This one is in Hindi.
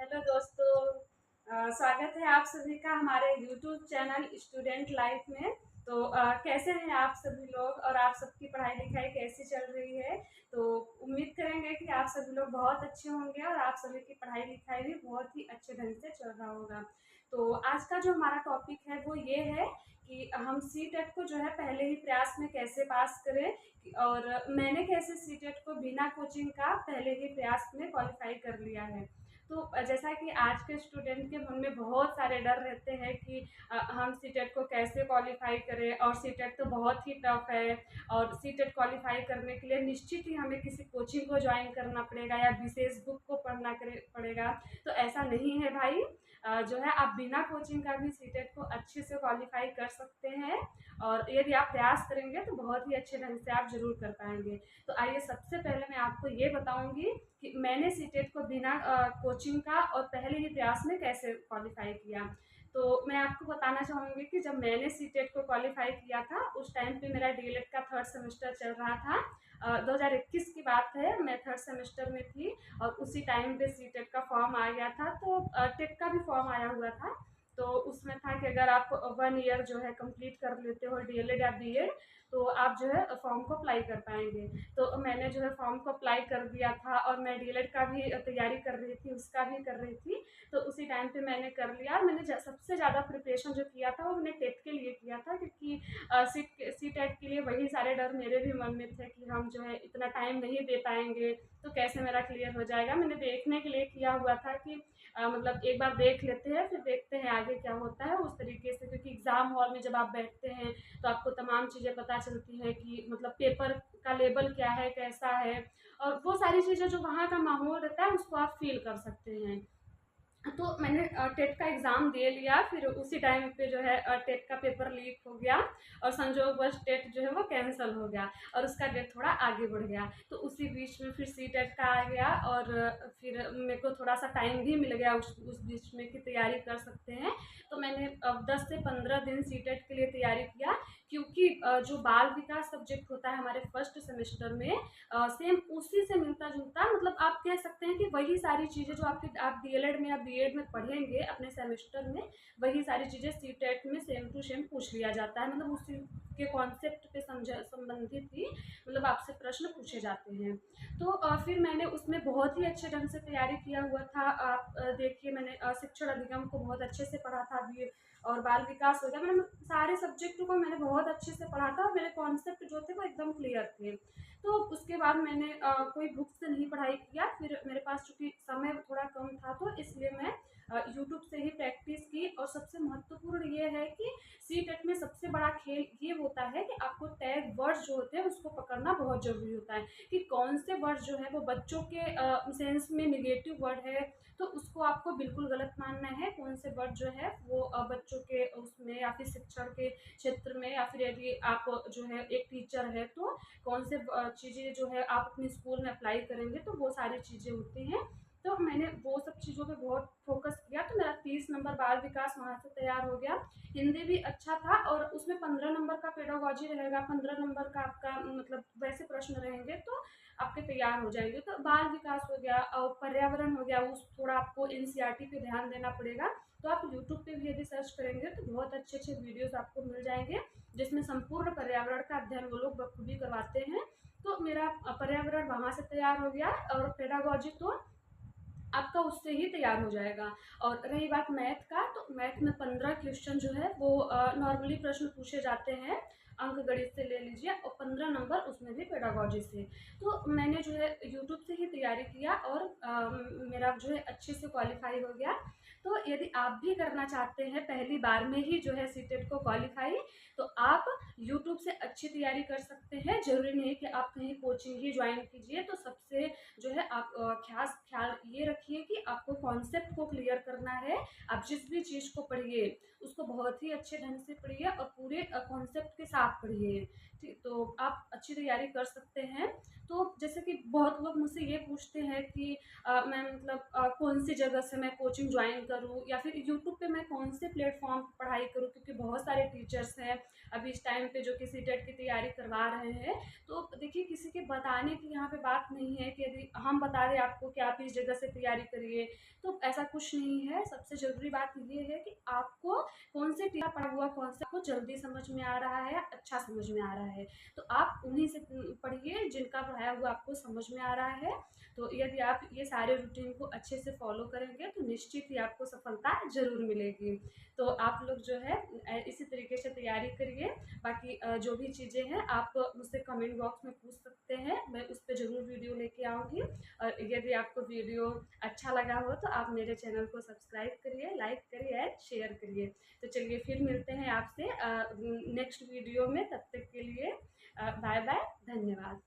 हेलो दोस्तों। स्वागत है आप सभी का हमारे YouTube चैनल स्टूडेंट लाइफ में। तो कैसे हैं आप सभी लोग और आप सबकी पढ़ाई लिखाई कैसी चल रही है। तो उम्मीद करेंगे कि आप सभी लोग बहुत अच्छे होंगे और आप सभी की पढ़ाई लिखाई भी बहुत ही अच्छे ढंग से चल रहा होगा। तो आज का जो हमारा टॉपिक है वो ये है कि हम सी टेट को जो है पहले ही प्रयास में कैसे पास करें और मैंने कैसे सी टेट को बिना कोचिंग का पहले ही प्रयास में क्वालिफाई कर लिया है। तो जैसा कि आज के स्टूडेंट के मन में बहुत सारे डर रहते हैं कि हम सीटेट को कैसे क्वालिफाई करें और सीटेट तो बहुत ही टफ है और सीटेट क्वालिफाई करने के लिए निश्चित ही हमें किसी कोचिंग को ज्वाइन करना पड़ेगा या विशेष बुक को पड़ेगा। तो ऐसा नहीं है भाई। जो है आप बिना कोचिंग का भी सीटेट को अच्छे से क्वालिफाई कर सकते हैं और यदि आप प्रयास करेंगे तो बहुत ही अच्छे ढंग से आप जरूर कर पाएंगे। तो आइए सबसे पहले मैं आपको ये बताऊंगी कि मैंने सीटेट को बिना कोचिंग का और पहले ही प्रयास में कैसे क्वालिफाई किया। तो मैं आपको बताना चाहूँगी कि जब मैंने सीटेट को क्वालिफाई किया था उस टाइम पे मेरा डीएलएड का थर्ड सेमेस्टर चल रहा था। 2021 की बात है, मैं थर्ड सेमेस्टर में थी और उसी टाइम पे सीटेट का फॉर्म आ गया था। तो टेट का भी फॉर्म आया हुआ था। तो उसमें था कि अगर आप 1 ईयर जो है कंप्लीट कर लेते हो डीएलएड या बीएड तो आप जो है फॉर्म को अप्लाई कर पाएंगे। तो मैंने जो है फॉर्म को अप्लाई कर दिया था और मैं डीएलएड का भी तैयारी कर रही थी, उसका भी कर रही थी। तो उसी टाइम पे मैंने कर लिया। मैंने सबसे ज़्यादा प्रिपरेशन जो किया था वो मैंने टेट के लिए किया था, क्योंकि सी टेट के लिए वही सारे डर मेरे भी मन में थे कि हम जो है इतना टाइम नहीं दे पाएंगे तो कैसे मेरा क्लियर हो जाएगा। मैंने देखने के लिए किया हुआ था कि मतलब एक बार देख लेते हैं फिर देखते हैं आगे क्या होता है उस तरीके से, क्योंकि एग्ज़ाम हॉल में जब आप बैठते हैं तो आपको तमाम चीज़ें पता चलती हैं कि मतलब पेपर का लेवल क्या है, कैसा है, और वो सारी चीज़ें जो वहाँ का माहौल रहता है उसको आप फील कर सकते हैं। तो मैंने टेट का एग्ज़ाम दे लिया। फिर उसी टाइम पे जो है टेट का पेपर लीक हो गया और संजोगवश टेट जो है वो कैंसिल हो गया और उसका डेट थोड़ा आगे बढ़ गया। तो उसी बीच में फिर सी टेट का आ गया और फिर मेरे को थोड़ा सा टाइम भी मिल गया उस बीच में कि तैयारी कर सकते हैं। तो मैंने अब 10 से 15 दिन सी टेट के लिए तैयारी किया, क्योंकि जो बाल विकास सब्जेक्ट होता है हमारे फर्स्ट सेमेस्टर में सेम उसी से मिलता जुलता, मतलब आप कह सकते हैं कि वही सारी चीज़ें जो आप डीएलएड में या बीएड में पढ़ेंगे अपने सेमेस्टर में, वही सारी चीज़ें सी टेट में सेम टू सेम पूछ लिया जाता है। मतलब उसी के कॉन्सेप्ट पे संबंधित ही मतलब आपसे प्रश्न पूछे जाते हैं। तो फिर मैंने उसमें बहुत ही अच्छे ढंग से तैयारी किया हुआ था। आप देखिए, मैंने शिक्षण अधिगम को बहुत अच्छे से पढ़ा था अभी और बाल विकास हो गया। मैंने सारे सब्जेक्टों को मैंने बहुत अच्छे से पढ़ा था और मेरे कॉन्सेप्ट जो थे वो एकदम क्लियर थे। तो उसके बाद मैंने कोई बुक से नहीं पढ़ाई किया। फिर मेरे पास चूँकि समय थोड़ा कम था तो इसलिए मैं यूट्यूब से ही प्रैक्टिस की। और सबसे महत्वपूर्ण ये है कि सी टेट में सबसे बड़ा खेल ये होता है कि आपको टैग वर्ड्स जो होते हैं उसको पकड़ना बहुत ज़रूरी होता है कि कौन से वर्ड्स जो है वो बच्चों के सेंस में निगेटिव वर्ड है तो उसको आपको बिल्कुल गलत मानना है। कौन से वर्ड जो है वो बच्चों के उसमें या फिर शिक्षण के क्षेत्र में, या फिर यदि आप जो है एक टीचर है तो कौन से चीज़ें जो है आप अपने स्कूल में अप्लाई करेंगे, तो वो सारी चीज़ें होती हैं। तो मैंने वो सब चीज़ों पे बहुत फोकस किया तो मेरा 30 नंबर बाल विकास वहाँ से तैयार हो गया। हिंदी भी अच्छा था और उसमें 15 नंबर का पेडागोजी रहेगा, 15 नंबर का आपका मतलब वैसे प्रश्न रहेंगे तो आपके तैयार हो जाएंगे। तो बाल विकास हो गया और पर्यावरण हो गया, उस थोड़ा आपको एनसीईआरटी पे ध्यान देना पड़ेगा। तो आप यूट्यूब पे भी यदि सर्च करेंगे तो बहुत अच्छे अच्छे वीडियोस आपको मिल जाएंगे जिसमें संपूर्ण पर्यावरण का अध्ययन वो लोग बखूबी करवाते हैं। तो मेरा पर्यावरण वहाँ से तैयार हो गया और पेडागोजी तो आपका उससे ही तैयार हो जाएगा। और रही बात मैथ का, तो मैथ में 15 क्वेश्चन जो है वो नॉर्मली प्रश्न पूछे जाते हैं, अंक गणित से ले लीजिए, और 15 नंबर उसमें भी पेडागोजी से। तो मैंने जो है यूट्यूब से ही तैयारी किया और मेरा जो है अच्छे से क्वालिफाई हो गया। तो यदि आप भी करना चाहते हैं पहली बार में ही जो है सीटेट को क्वालिफाई, तो आप यूट्यूब से अच्छी तैयारी कर सकते हैं। ज़रूरी नहीं कि आप कहीं कोचिंग ही ज्वाइन कीजिए। तो सबसे जो है आप खास ख्याल ये रखिए कि आपको कॉन्सेप्ट को क्लियर करना है। आप जिस भी चीज़ को पढ़िए उसको बहुत ही अच्छे ढंग से पढ़िए और पूरे कॉन्सेप्ट के साथ पढ़िए, तो आप अच्छी तैयारी कर सकते हैं। तो जैसे कि बहुत लोग मुझसे ये पूछते हैं कि मैं मतलब कौन सी जगह से मैं कोचिंग ज्वाइन करूँ या फिर यूट्यूब पे मैं कौन से प्लेटफॉर्म पर पढ़ाई करूँ, क्योंकि बहुत सारे टीचर्स हैं अभी इस टाइम पे जो कि सीटेट की तैयारी करवा रहे हैं। तो देखिए, किसी के बताने की यहाँ पे बात नहीं है कि यदि हम बता दें आपको कि आप इस जगह से तैयारी करिए, तो ऐसा कुछ नहीं है। सबसे ज़रूरी बात ये है कि आपको कौन से टीचर पढ़ा हुआ कौन सा आपको जल्दी समझ में आ रहा है, अच्छा समझ में आ रहा है। तो आप उन्हीं से पढ़िए जिनका पढ़ाया हुआ आपको समझ में आ रहा है। तो यदि आप ये सारे रूटीन को अच्छे से फॉलो करेंगे तो निश्चित ही आपको सफलता ज़रूर मिलेगी। तो आप लोग जो है इसी तरीके से तैयारी करिए। बाकी जो भी चीज़ें हैं आप मुझसे कमेंट बॉक्स में पूछ सकते हैं, मैं उस पे ज़रूर वीडियो लेके आऊँगी। और यदि आपको वीडियो अच्छा लगा हो तो आप मेरे चैनल को सब्सक्राइब करिए, लाइक करिए एंड शेयर करिए। तो चलिए फिर मिलते हैं आपसे नेक्स्ट वीडियो में, तब तक के लिए बाय बाय, धन्यवाद।